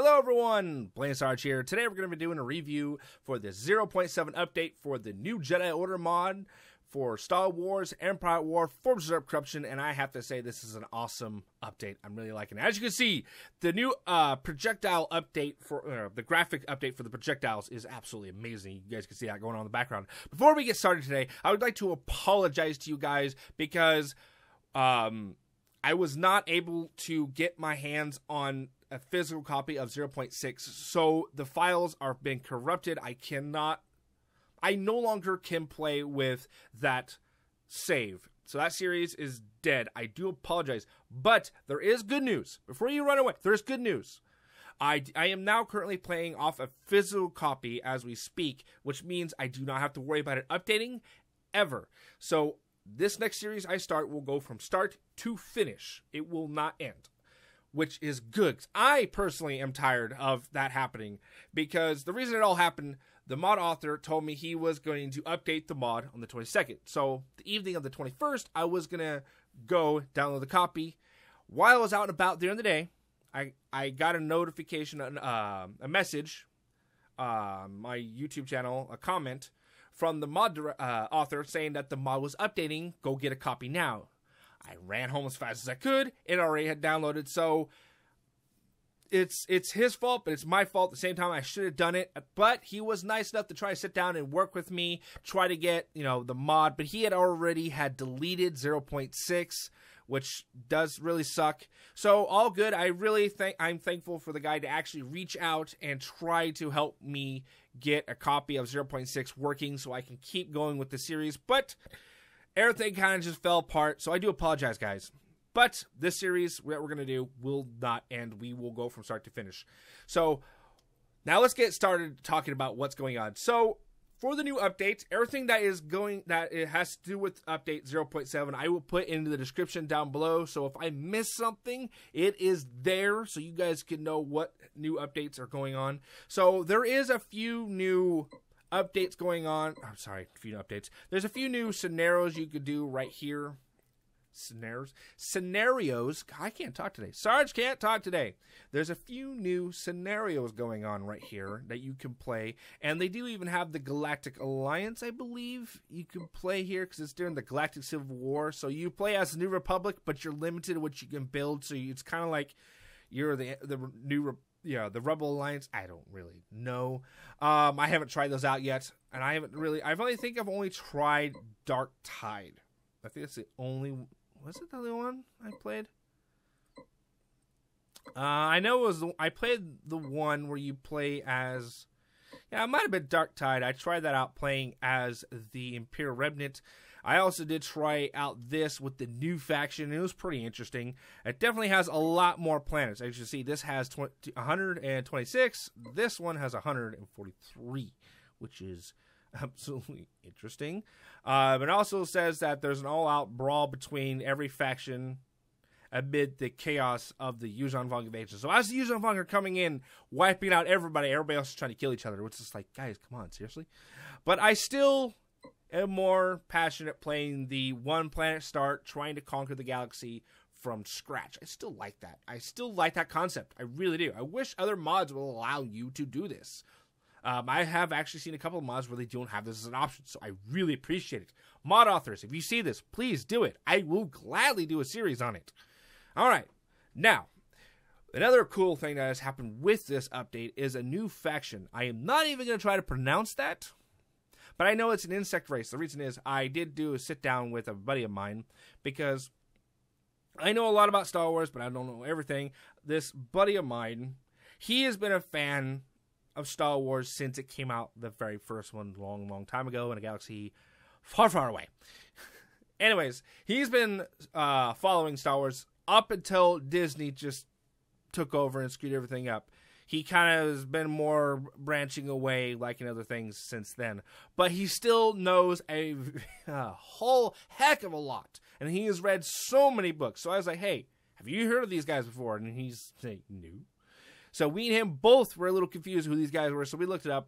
Hello everyone, Playing Sarge here. Today we're going to be doing a review for the 0.7 update for the new Jedi Order mod for Star Wars, Empire at War, Forces of Corruption, and I have to say this is an awesome update. I'm really liking it. As you can see, the new projectile update for the graphic update for the projectiles is absolutely amazing. You guys can see that going on in the background. Before we get started today, I would like to apologize to you guys because I was not able to get my hands on a physical copy of 0.6, so the files are being corrupted. I no longer can play with that save. So that series is dead. I do apologize, but there is good news. Before you run away, there's good news. I am now currently playing off a physical copy as we speak, which means I do not have to worry about it updating ever. So this next series I start will go from start to finish. It will not end, which is good. I personally am tired of that happening because the reason it all happened, the mod author told me he was going to update the mod on the 22nd. So the evening of the 21st, I was going to go download the copy. While I was out and about during the day, I got a notification, a message, my YouTube channel, a comment from the mod author saying that the mod was updating. Go get a copy now. I ran home as fast as I could. It already had downloaded, so it's his fault, but it's my fault at the same time. I should have done it, but he was nice enough to try to sit down and work with me, try to get, the mod, but he had already deleted 0.6, which does really suck. So all good. I'm thankful for the guy to actually reach out and try to help me get a copy of 0.6 working so I can keep going with the series, but everything kind of just fell apart, so I do apologize, guys. But this series, what we're going to do, will not end. We will go from start to finish. So, now let's get started talking about what's going on. So, for the new update, everything that it has to do with update 0.7, I will put into the description down below. So, if I miss something, it is there, so you guys can know what new updates are going on. So, there is a few new updates going on. I'm sorry, a few updates. There's a few new scenarios you could do right here. Scenarios. I can't talk today. Sarge can't talk today. There's a few new scenarios going on right here that you can play, and they do even have the Galactic Alliance, I believe, you can play here because it's during the Galactic Civil War. So you play as the New Republic, but you're limited to what you can build. So it's kind of like you're the new the Rebel Alliance. I don't really know. I haven't tried those out yet, and I've only tried Dark Tide. I think that's the only. Was it the only one I played? I know it was. I played the one where you play as. Yeah, it might have been Dark Tide. I tried that out playing as the Imperial Remnant. I also did try out this with the new faction. It was pretty interesting. It definitely has a lot more planets. As you can see, this has 126. This one has 143, which is absolutely interesting. It also says that there's an all-out brawl between every faction amid the chaos of the Yuuzhan Vong invasion. So as the Yuuzhan Vong are coming in, wiping out everybody else is trying to kill each other, which is like, guys, come on, seriously? But I still am more passionate playing the one planet start, trying to conquer the galaxy from scratch. I still like that. I still like that concept. I really do. I wish other mods will allow you to do this. I have actually seen a couple of mods where they don't have this as an option, so I really appreciate it. Mod authors, if you see this, please do it. I will gladly do a series on it. All right. Now, another cool thing that has happened with this update is a new faction. I am not even going to try to pronounce that, but I know it's an insect race. The reason is I did do a sit down with a buddy of mine because I know a lot about Star Wars, but I don't know everything. This buddy of mine, he has been a fan of Star Wars since it came out, the very first one, long time ago in a galaxy far, far away. Anyways, he's been following Star Wars up until Disney just took over and screwed everything up. He kind of has been more branching away, liking other things since then. But he still knows a whole heck of a lot. And he has read so many books. So I was like, hey, have you heard of these guys before? And he's saying, no. So we and him both were a little confused who these guys were, so we looked it up.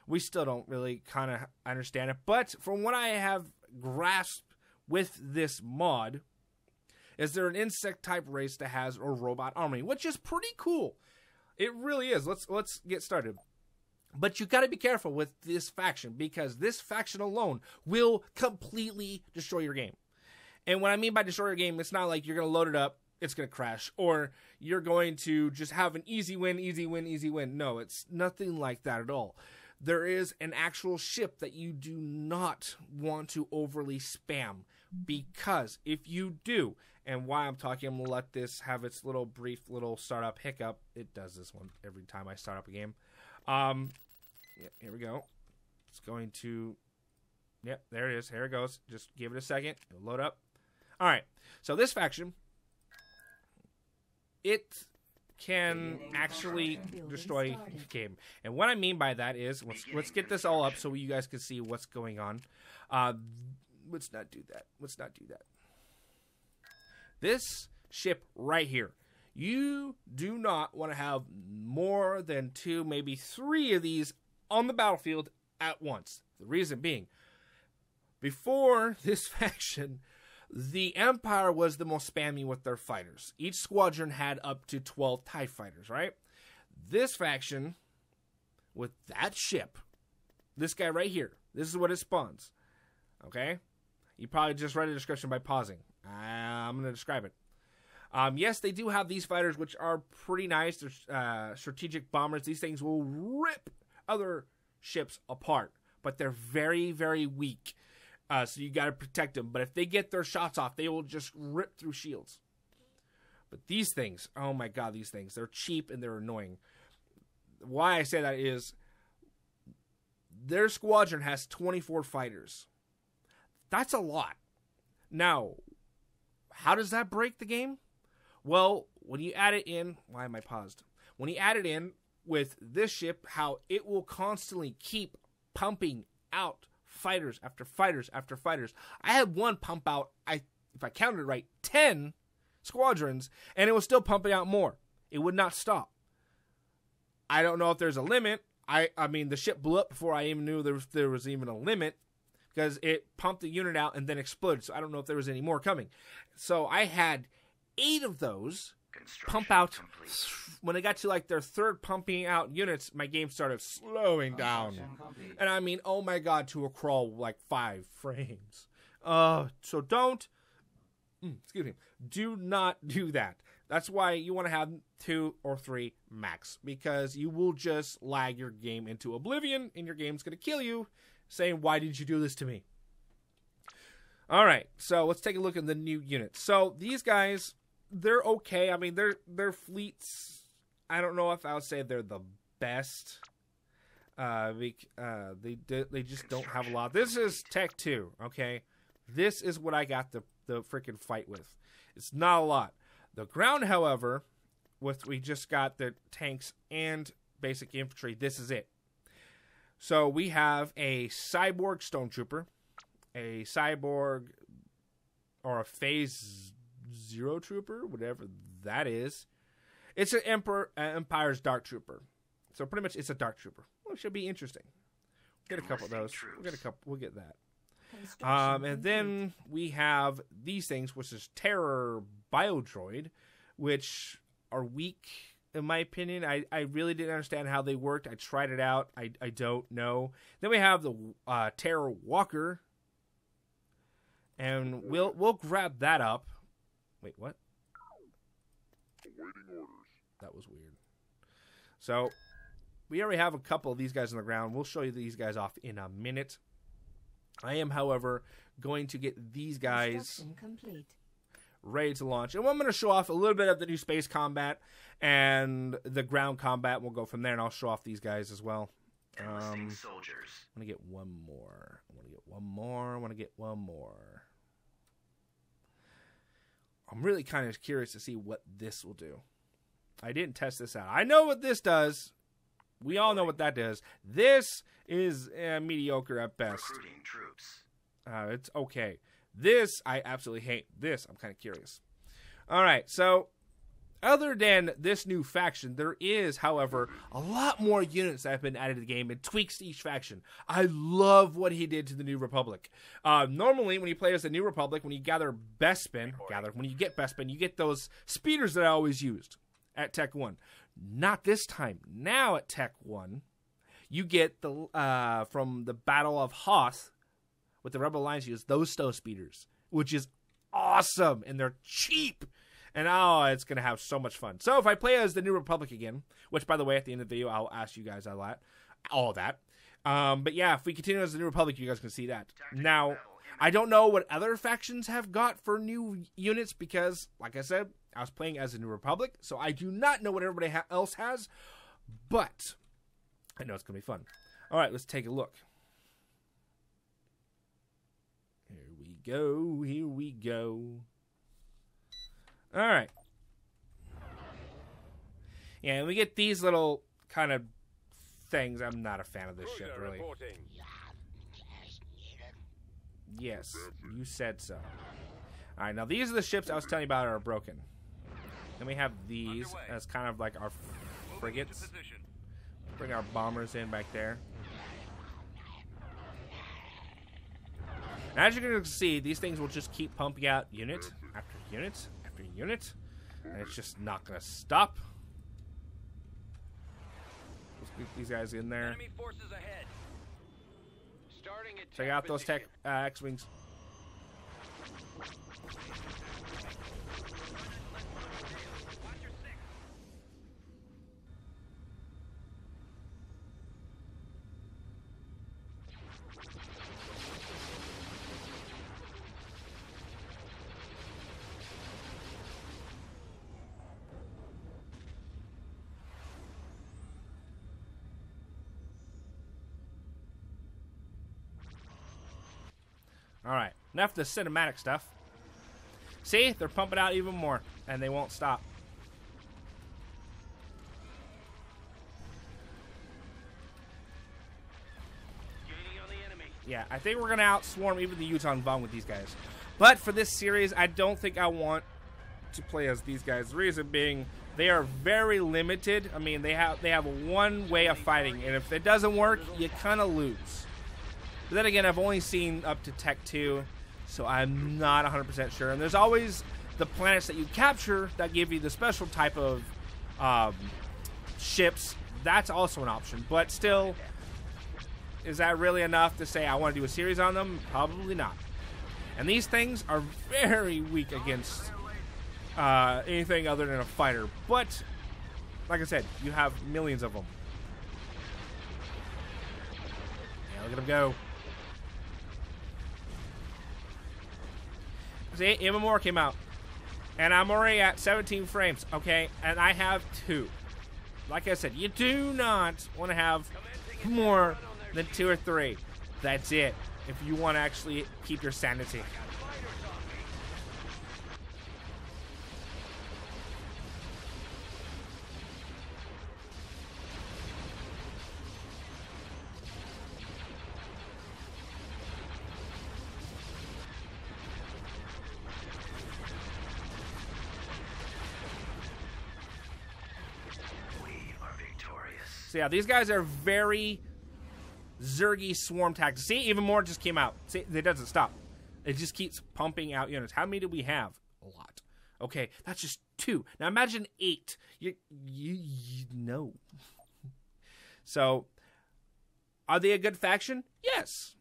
We still don't really kind of understand it. But from what I have grasped with this mod, is there an insect type race that has a robot army, which is pretty cool. It really is. Let's get started. But you got to be careful with this faction, because this faction alone will completely destroy your game. And what I mean by destroy your game, it's not like you're going to load it up, it's going to crash, or you're going to just have an easy win, easy win, easy win. No, it's nothing like that at all. There is an actual ship that you do not want to overly spam, because if you do, and why I'm talking, I'm going to let this have its little brief little startup hiccup. It does this one every time I start up a game. Yeah, here we go. It's going to, yep, there it is. Here it goes. Just give it a second. It'll load up. All right. So this faction, it can actually destroy the game. And what I mean by that is, let's get this all up so you guys can see what's going on. Let's not do that. Let's not do that. This ship right here, you do not want to have more than 2, maybe 3 of these on the battlefield at once. The reason being, before this faction, the Empire was the most spammy with their fighters. Each squadron had up to 12 TIE fighters, right? This faction, with that ship, this guy right here, this is what it spawns. Okay? You probably just read the description by pausing. I'm going to describe it. Yes, they do have these fighters, which are pretty nice. They're strategic bombers. These things will rip other ships apart, but they're very, very weak. So you got to protect them. But if they get their shots off, they will just rip through shields. But these things, oh my god, these things, they're cheap and they're annoying. Why I say that is, their squadron has 24 fighters. That's a lot. Now, how does that break the game? Well, when you add it in, why am I paused? When you add it in with this ship, how it will constantly keep pumping out fighters after fighters after fighters. I had one pump out, if I counted right, 10 squadrons, and it was still pumping out more. It would not stop. I don't know if there's a limit. I mean, the ship blew up before I even knew there was even a limit, because it pumped the unit out and then exploded. So I don't know if there was any more coming. So I had 8 of those pump out. When it got to like their 3rd pumping out units, my game started slowing down. And I mean, oh my god, to a crawl like 5 frames. So don't, excuse me, do not do that. That's why you want to have 2 or 3 max, because you will just lag your game into oblivion and your game's going to kill you, saying, why did you do this to me? All right, so let's take a look at the new units. So these guys, they're okay. I mean, their fleets, I don't know if I would say they're the best. They just don't have a lot. This is Tech 2, okay? This is what I got the freaking fight with. It's not a lot. The ground, however, we just got the tanks and basic infantry. This is it. So we have a cyborg stormtrooper, a cyborg or a phase 0 trooper, whatever that is. It's an Empire's dark trooper. So pretty much it's a dark trooper. Well, it should be interesting. We'll get a couple of those. We'll get that. And then we have these things, which is Terror Biodroid, which are weak, in my opinion. I really didn't understand how they worked. I tried it out. I don't know. Then we have the Terror Walker, and we'll grab that up. Wait, what? Awaiting orders. That was weird. So we already have a couple of these guys on the ground. We'll show you these guys off in a minute. I am, however, going to get these guys ready to launch. And I'm going to show off a little bit of the new space combat and the ground combat. We'll go from there, and I'll show off these guys as well. Soldiers. I want to get one more. I want to get one more. I'm really kind of curious to see what this will do. I didn't test this out. I know what this does. We all know what that does. This is mediocre at best. Recruiting troops. It's okay. This, I absolutely hate. This, I'm kind of curious. All right, so other than this new faction, there is, however, a lot more units that have been added to the game and tweaks to each faction. I love what he did to the New Republic. Normally, when you play as the New Republic, when you gather Bespin, when you get Bespin, you get those speeders that I always used at Tech 1. Not this time. Now at Tech 1, you get the from the Battle of Hoth with the Rebel Alliance use those Stow Speeders, which is awesome, and they're cheap. And oh, it's going to have so much fun. So if I play as the New Republic again, which, by the way, at the end of the video, I'll ask you guys all that. But yeah, if we continue as the New Republic, you guys can see that. Now, I don't know what other factions have got for new units because, like I said, I was playing as the New Republic, so I do not know what everybody else has, but I know it's going to be fun. All right, let's take a look. Here we go. All right. Yeah, and we get these little kind of things. I'm not a fan of this ship, really. Yes, you said so. All right, now these are the ships I was telling you about are broken. Then we have these as kind of like our frigates. Bring our bombers in back there. And as you're going to see, these things will just keep pumping out unit after unit after unit. And it's just not going to stop. Let's get these guys in there. Enemy forces ahead. Starting at Check out those tech X-Wings. Alright, enough of the cinematic stuff. See? They're pumping out even more, and they won't stop. Gaining on the enemy. Yeah, I think we're going to outswarm even the Yuuzhan Vong with these guys. But for this series, I don't think I want to play as these guys. The reason being, they are very limited. I mean, they have one way of fighting, and if it doesn't work, you kind of lose. But then again, I've only seen up to Tech 2, so I'm not 100% sure. And there's always the planets that you capture that give you the special type of ships. That's also an option. But still, is that really enough to say I want to do a series on them? Probably not. And these things are very weak against anything other than a fighter. But, like I said, you have millions of them. Yeah, look at them go. See, even more came out. And I'm already at 17 frames, okay? And I have 2. Like I said, you do not want to have more than 2 or 3. That's it. If you want to actually keep your sanity. So yeah, these guys are very Zergy swarm tactics. See, even more just came out. See, it doesn't stop. It just keeps pumping out units. How many do we have? A lot. Okay, that's just 2. Now imagine 8. You know. So, are they a good faction? Yes.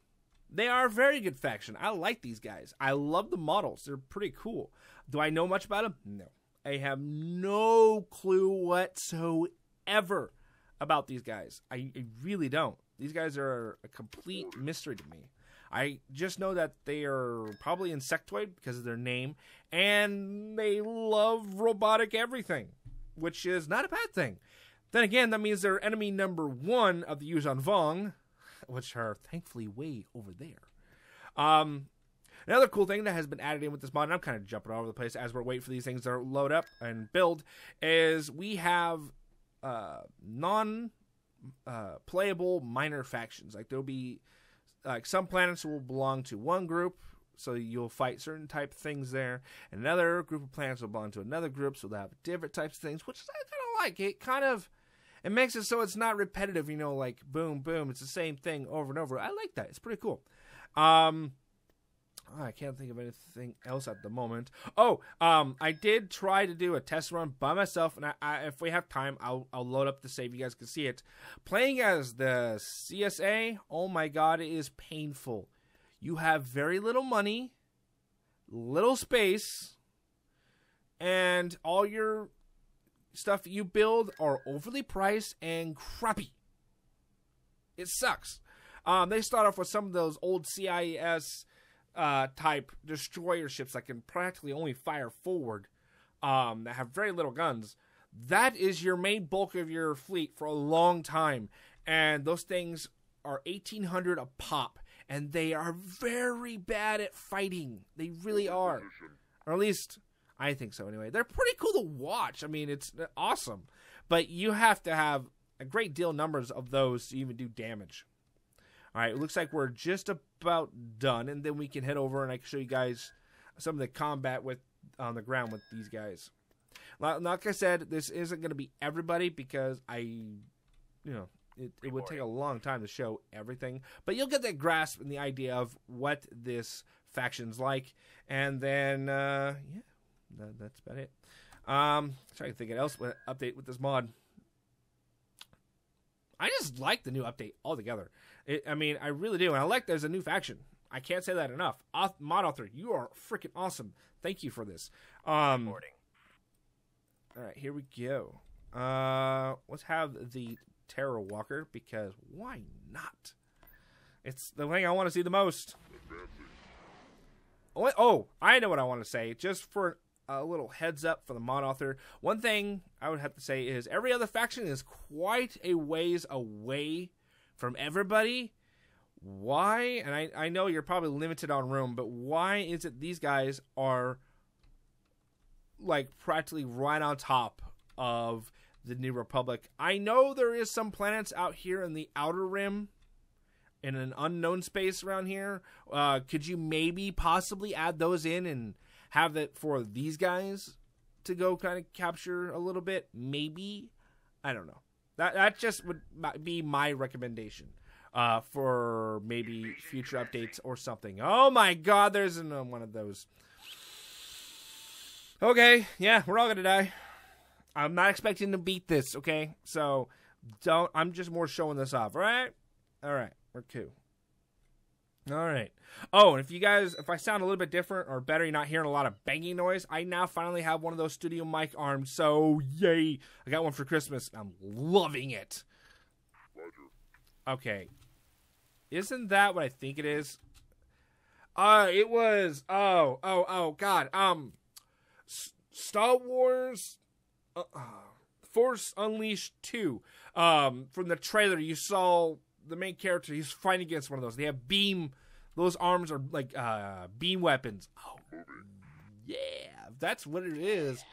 They are a very good faction. I like these guys. I love the models. They're pretty cool. Do I know much about them? No. I have no clue whatsoever about these guys. I really don't. These guys are a complete mystery to me. I just know that they are probably insectoid because of their name, and they love robotic everything, which is not a bad thing. Then again, that means they're enemy number 1 of the Yuuzhan Vong, which are thankfully way over there. Another cool thing that has been added in with this mod, and I'm kind of jumping all over the place as we're waiting for these things to load up and build, is we have playable minor factions. Like there'll be like some planets will belong to one group, so you'll fight certain type of things there, and another group of planets will belong to another group, so they'll have different types of things, which I kind of like. It makes it so it's not repetitive, you know, like boom boom, it's the same thing over and over. I like that. It's pretty cool. I can't think of anything else at the moment. Oh, I did try to do a test run by myself, and if we have time, I'll load up the save. You guys can see it. Playing as the CSA, oh my god, it is painful. You have very little money, little space, and all your stuff you build are overly priced and crappy. It sucks. They start off with some of those old CIS type destroyer ships that can practically only fire forward, that have very little guns. That is your main bulk of your fleet for a long time, and those things are 1,800 a pop, and they are very bad at fighting. They really are, or at least I think so. Anyway, they're pretty cool to watch. I mean, it's awesome, but you have to have a great deal of numbers of those to even do damage. All right, it looks like we're just about done, and then we can head over and I can show you guys some of the combat with on the ground with these guys. Like I said, this isn't going to be everybody because it would take a long time to show everything, but you'll get that grasp and the idea of what this faction's like, and then that's about it. Trying to think of else update with this mod. I just like the new update altogether. I mean, I really do. And I like there's a new faction. I can't say that enough. Mod author, you are freaking awesome. Thank you for this. All right, here we go. Let's have the Terror Walker, because why not? It's the thing I want to see the most. Oh, I know what I want to say. Just for a little heads up for the mod author, one thing I would have to say is every other faction is quite a ways away from everybody. Why? And I know you're probably limited on room, but why is it these guys are like practically right on top of the New Republic? I know there is some planets out here in the Outer Rim, in an unknown space around here. Could you maybe possibly add those in and have it for these guys to go kind of capture a little bit? Maybe. I don't know. That just would be my recommendation for maybe future updates or something. Oh my god, there's one of those. Okay, yeah, we're all gonna die. I'm not expecting to beat this, okay? So, I'm just more showing this off, alright? Alright, we're cool. Alright. Oh, and if I sound a little bit different or better, you're not hearing a lot of banging noise, I now finally have one of those studio mic arms, so yay. I got one for Christmas, and I'm loving it. Okay. Isn't that what I think it is? It was, oh, God. Star Wars Force Unleashed 2. From the trailer, you saw the main character, he's fighting against one of those. They have those arms are like beam weapons. Oh, yeah, that's what it is.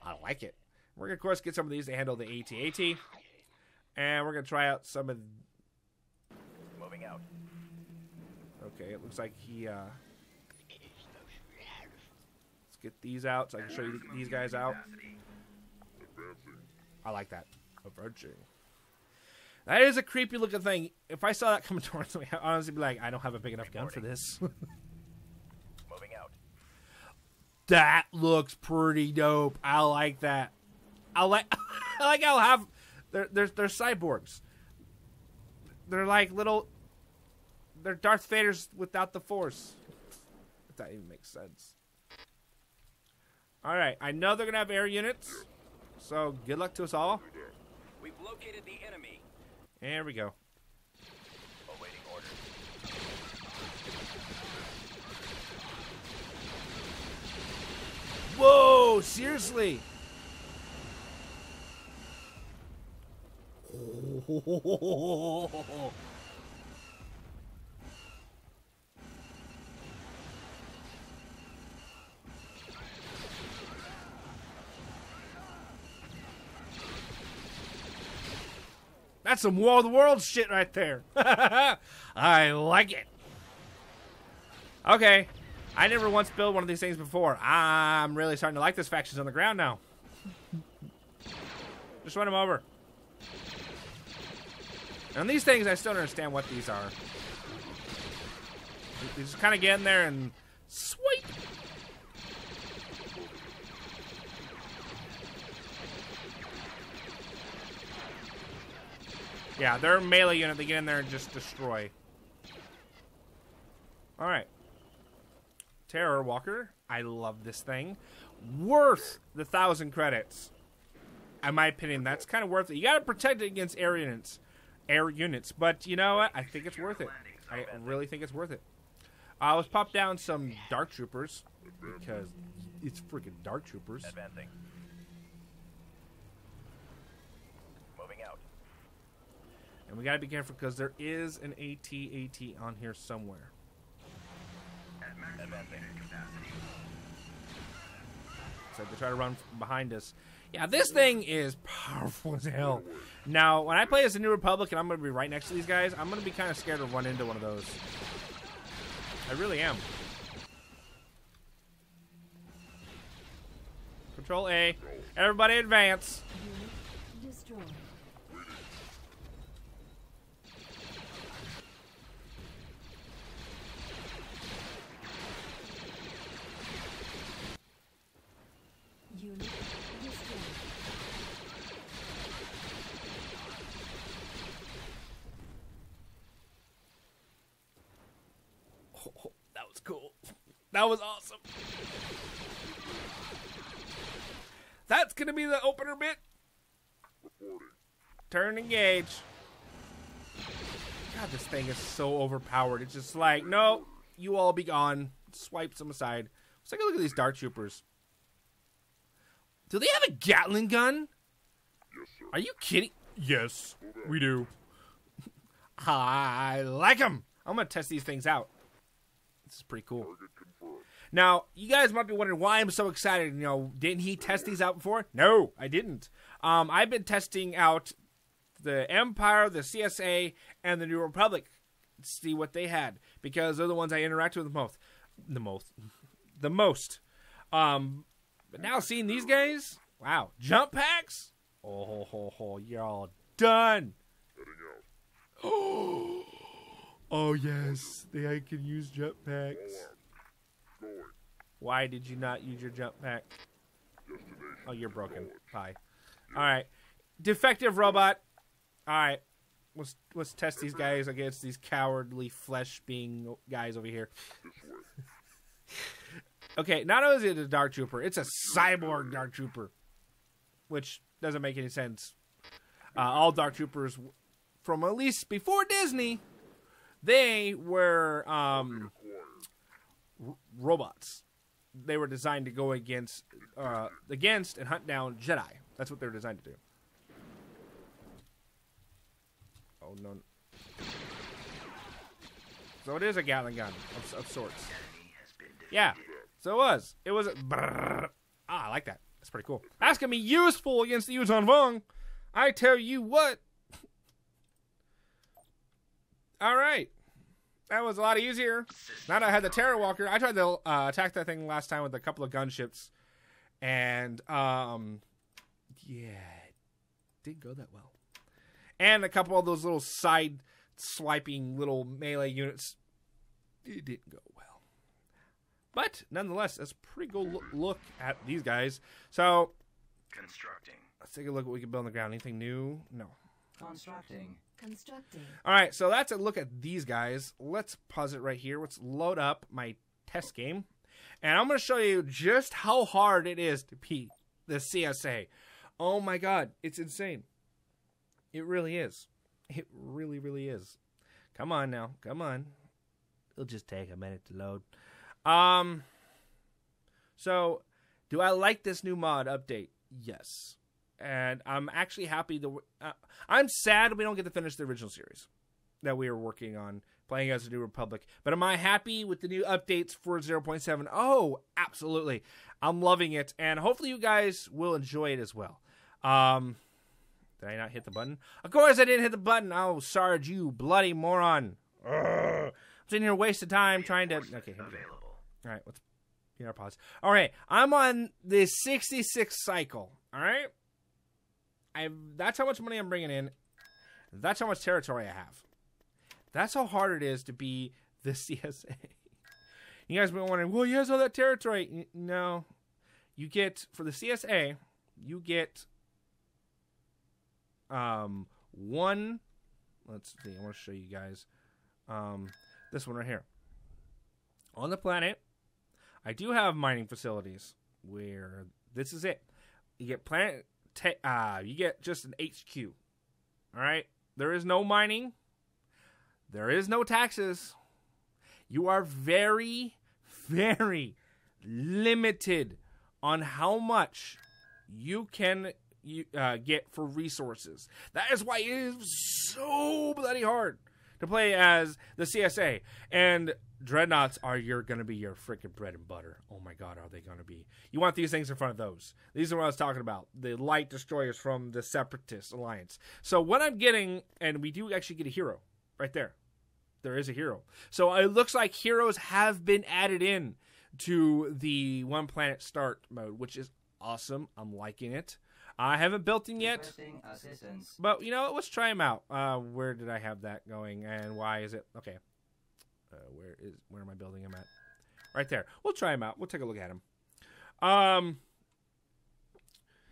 I like it. We're going to, of course, get some of these to handle the AT-AT. And we're going to try out some of... Moving out. Okay, it looks like he... Let's get these out so I can show you these guys out. I like that. Averging. That is a creepy looking thing. If I saw that coming towards me, I'd honestly be like, I don't have a big enough gun for this. Moving out. That looks pretty dope. I like that. I like I'll have they're cyborgs. They're like they're Darth Vader's without the Force. If that even makes sense. Alright, I know they're gonna have air units. So good luck to us all. We've located the enemy. There we go. Awaiting orders. Whoa, seriously. That's some War of the Worlds shit right there. I like it. Okay. I never once built one of these things before. I'm really starting to like this factions on the ground now. Just run them over. And these things, I still don't understand what these are. You just kind of get in there and Yeah, they're a melee unit. They get in there and just destroy. All right. Terror Walker. I love this thing. Worth the 1,000 credits. In my opinion, that's kind of worth it. You got to protect it against air units. But you know what? I think it's worth it. I really think it's worth it. Let's pop down some Dark Troopers because it's freaking Dark Troopers. Advancing. Moving out. And we got to be careful because there is an AT on here somewhere. Advancing. So they try to run behind us. Yeah, this thing is powerful as hell. Now, when I play as the New Republic and I'm going to be right next to these guys, I'm going to be kind of scared to run into one of those. I really am. Control A. Everybody advance. Unit destroyed. Unit destroyed. Oh, that was cool. That was awesome. That's going to be the opener bit. Turn engage. God, this thing is so overpowered. It's just like, no, you all be gone. Swipes them aside. Let's take a look at these Dark Troopers. Do they have a Gatling gun? Are you kidding? Yes, we do. I like them. I'm going to test these things out. This is pretty cool. Now, you guys might be wondering why I'm so excited. You know, didn't he test these out before? No, I didn't. I've been testing out the Empire, the CSA, and the New Republic to see what they had because they're the ones I interact with the most. But now seeing these guys, wow, jump packs. Oh, you're all done. Oh yes, I can use jump packs. Why did you not use your jump pack? Oh, you're broken. Bye. All right, defective robot. All right, let's test these guys against these cowardly flesh-being guys over here. Okay, not only is it a Dark Trooper, it's a cyborg Dark Trooper, which doesn't make any sense. All Dark Troopers, from at least before Disney, they were robots. They were designed to go against and hunt down Jedi. That's what they were designed to do. Oh, no. So it is a Gatling gun of sorts. Yeah. So it was. It was. I like that. That's pretty cool. That's going to be useful against the Yuuzhan Vong. I tell you what. All right. That was a lot easier. Now that I had the Terror Walker, I tried to attack that thing last time with a couple of gunships. And, yeah, it didn't go that well. And a couple of those little side swiping little melee units. It didn't go well. But, nonetheless, that's a pretty good look at these guys. So, Constructing. let's take a look at what we can build on the ground. Anything new? No. Constructing. All right, so that's a look at these guys. Let's pause it right here. Let's load up my test game. And I'm going to show you just how hard it is to beat the CSA. Oh, my God. It's insane. It really is. It really, really is. Come on now. Come on. It'll just take a minute to load. So, do I like this new mod update? Yes. And I'm actually happy to... I'm sad we don't get to finish the original series that we were working on, playing as the New Republic. But am I happy with the new updates for 0.7? Oh, absolutely. I'm loving it. And hopefully you guys will enjoy it as well. Did I not hit the button? Of course I didn't hit the button. Oh, Sarge, you bloody moron. I'm sitting here wasting time trying to... Okay, here we go. All right, let's get our pause. All right, I'm on the 66th cycle. All right? That's how much money I'm bringing in. That's how much territory I have. That's how hard it is to be the CSA. You guys have been wondering, well, he has all that territory. No. You get, for the CSA, you get 1 let's see. I want to show you guys this one right here. On the planet, I do have mining facilities where this is it. You get you get just an HQ. All right? There is no mining. There is no taxes. You are very, very limited on how much you can get for resources. That is why it is so bloody hard to play as the CSA. And dreadnoughts are going to be your freaking bread and butter. Oh my god, are they going to be? You want these things in front of those. These are what I was talking about. The light destroyers from the Separatist Alliance. So what I'm getting, and we do actually get a hero right there. There is a hero. So it looks like heroes have been added in to the one planet start mode, which is awesome. I'm liking it. I haven't built him yet, but you know what? Let's try him out. Where did I have that going, and why is it? Okay. Where am I building him at? Right there. We'll try him out. We'll take a look at him.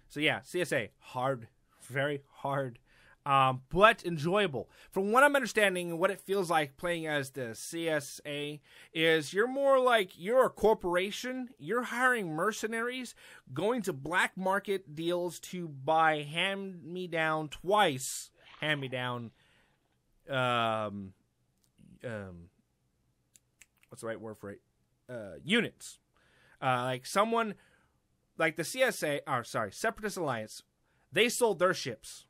So yeah, CSA, hard, very hard. But enjoyable. From what I'm understanding and what it feels like playing as the CSA is you're more like you're a corporation. You're hiring mercenaries, going to black market deals to buy hand-me-down twice. Hand-me-down, what's the right word for it? Units. Like someone, like the Separatist Alliance, they sold their ships.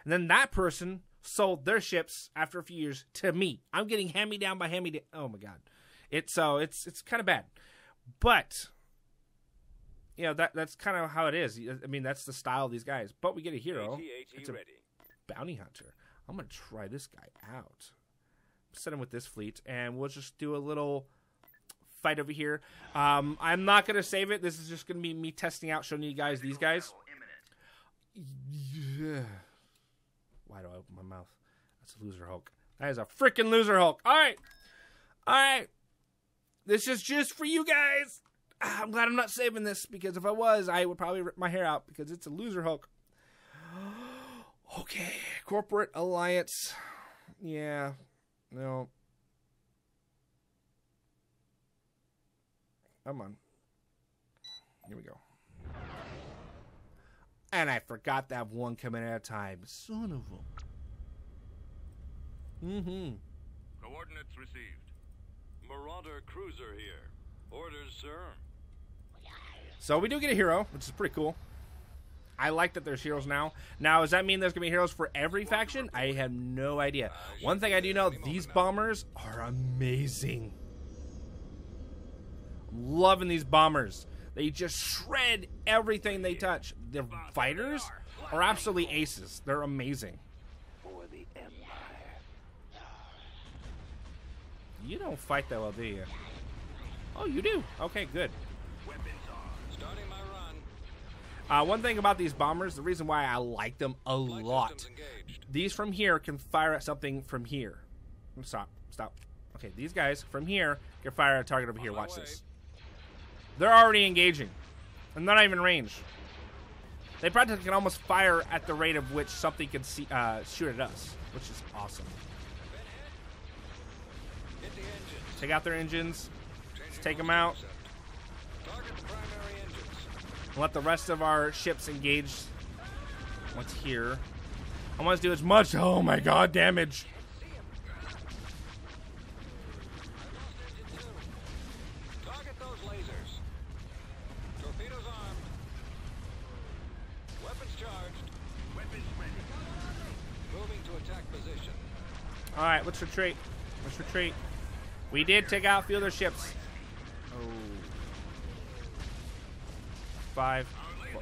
And then that person sold their ships after a few years to me. I'm getting hand-me-down by hand-me-down. Oh, my God. It's kind of bad. But, you know, that's kind of how it is. I mean, that's the style of these guys. But we get a hero. It's a bounty hunter. I'm going to try this guy out. Set him with this fleet, and we'll just do a little fight over here. I'm not going to save it. This is just going to be me testing out, showing you guys these guys. Yeah. Why do I open my mouth? That's a loser Hulk. That is a freaking loser Hulk. All right. All right. This is just for you guys. I'm glad I'm not saving this, because if I was, I would probably rip my hair out, because it's a loser Hulk. Okay. Corporate Alliance. Yeah. No. Come on. Here we go. And I forgot to have one coming at a time. Son of a... Coordinates received. Marauder cruiser here. Orders, sir. So we do get a hero, which is pretty cool. I like that there's heroes now. Now, does that mean there's going to be heroes for every faction? I have no idea. One thing I do know, these bombers are amazing. I'm loving these bombers. They just shred everything they touch. Their fighters are absolutely aces. They're amazing. For the Empire. You don't fight that well, do you? Oh, you do? Okay, good. Starting my run. One thing about these bombers, the reason why I like them a lot, these from here can fire at something from here. Stop. Okay, these guys from here can fire at a target over here. Watch this. They're already engaging. And they're not even in range. They practically can almost fire at the rate of which something can shoot at us, which is awesome. Take out their engines. Let's take them out. And let the rest of our ships engage. What's here? I want to do as much, oh my god, damage. Alright, let's retreat. Let's retreat. We did take out a few other ships. Oh. 5.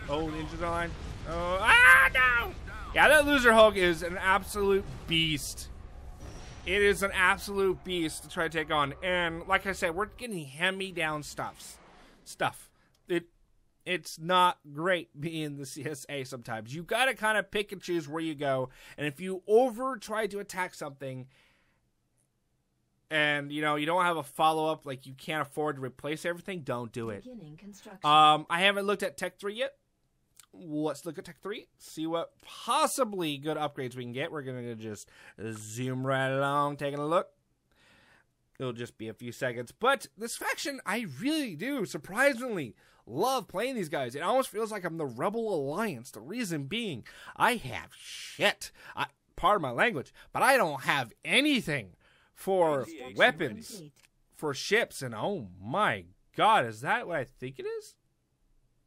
Oh, the engine's on. Oh, no! Yeah, that loser Hulk is an absolute beast. It is an absolute beast to try to take on. And like I said, we're getting hand-me-down stuff. It's not great being the CSA sometimes. You got to kind of pick and choose where you go. And if you try to attack something and, you know, you don't have a follow-up, like you can't afford to replace everything, don't do it. I haven't looked at Tech 3 yet. let's look at Tech 3, see what possibly good upgrades we can get. We're going to just zoom right along, taking a look. It'll just be a few seconds. But this faction, I really do, surprisingly, love playing these guys. It almost feels like I'm the Rebel Alliance. The reason being, I have shit. Pardon my language, but I don't have anything for weapons, for ships, and oh my god, is that what I think it is?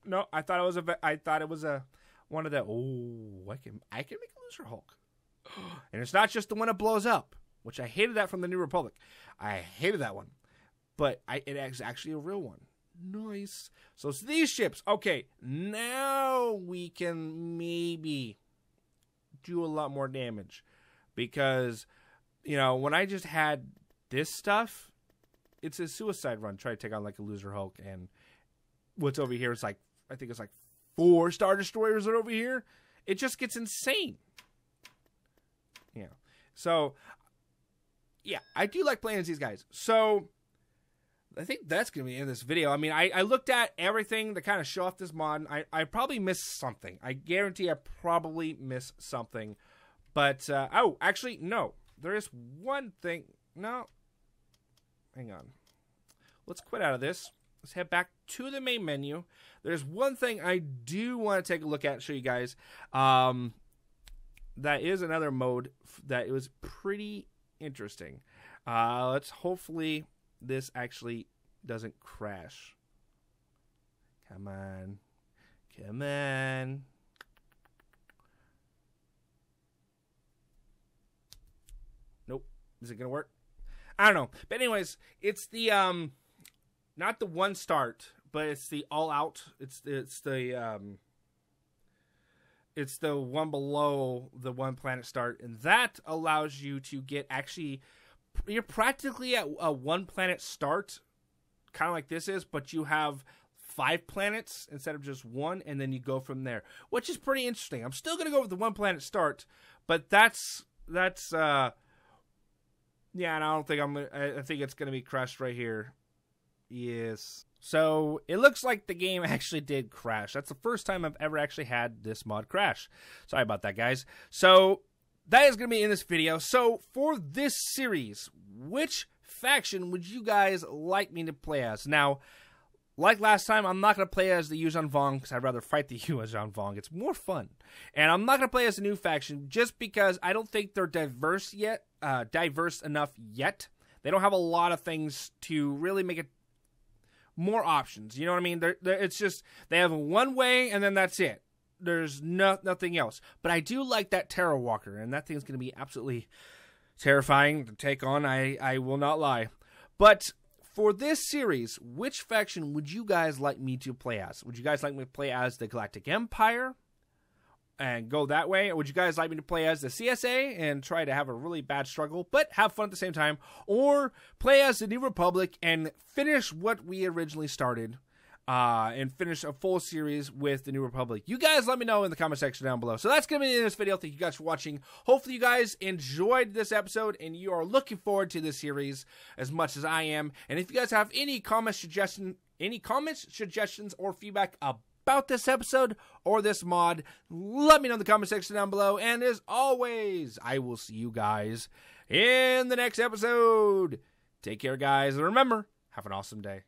No, I thought it was one of the, I can make a Loser Hulk. And it's not just the one that blows up, which I hated that from the New Republic. I hated that one. But it is actually a real one. Nice. So it's these ships. Okay, now we can maybe do a lot more damage. Because, you know, when I just had this stuff, it's a suicide run. Try to take on like a Loser Hulk. And what's over here is like, I think it's like 4 Star Destroyers are over here. It just gets insane. Yeah. So, yeah, I do like playing as these guys. So, I think that's going to be in this video. I mean, I looked at everything to kind of show off this mod. I probably missed something. I guarantee I probably missed something. But, oh, actually, no. There is one thing. No. Hang on. Let's quit out of this. Let's head back to the main menu. There's one thing I do want to take a look at and show you guys. That is another mode that it was pretty interesting. Let's hopefully this actually doesn't crash. Come on. Come on. Nope. Is it going to work? I don't know. But anyways, it's the not the one start, but it's the all out. It's the one below the one planet start, and that allows you to get actually, you're practically at a one planet start, kind of like this is, but you have 5 planets instead of just one, and then you go from there, which is pretty interesting. I'm still gonna go with the one planet start, but that's yeah, and I don't think I think it's gonna be crashed right here. Yes. So, it looks like the game actually did crash. That's the first time I've ever actually had this mod crash. Sorry about that, guys. So, that is going to be in this video. So, for this series, which faction would you guys like me to play as? Now, like last time, I'm not going to play as the Yuuzhan Vong because I'd rather fight the Yuuzhan Vong. It's more fun. And I'm not going to play as a new faction just because I don't think they're diverse enough yet. They don't have a lot of things to really make it more options, you know what I mean? It's just, they have one way, and then that's it. There's nothing else. But I do like that Terror Walker, and that thing's going to be absolutely terrifying to take on, I will not lie. But for this series, which faction would you guys like me to play as? Would you guys like me to play as the Galactic Empire and go that way? Or would you guys like me to play as the CSA and try to have a really bad struggle, but have fun at the same time? Or play as the New Republic and finish what we originally started and finish a full series with the New Republic? You guys let me know in the comment section down below. So that's going to be in this video. Thank you guys for watching. Hopefully you guys enjoyed this episode and you are looking forward to this series as much as I am. And if you guys have any comments, suggestions, or feedback about this episode or this mod, let me know in the comment section down below. And as always, I will see you guys in the next episode. Take care, guys, and remember, have an awesome day.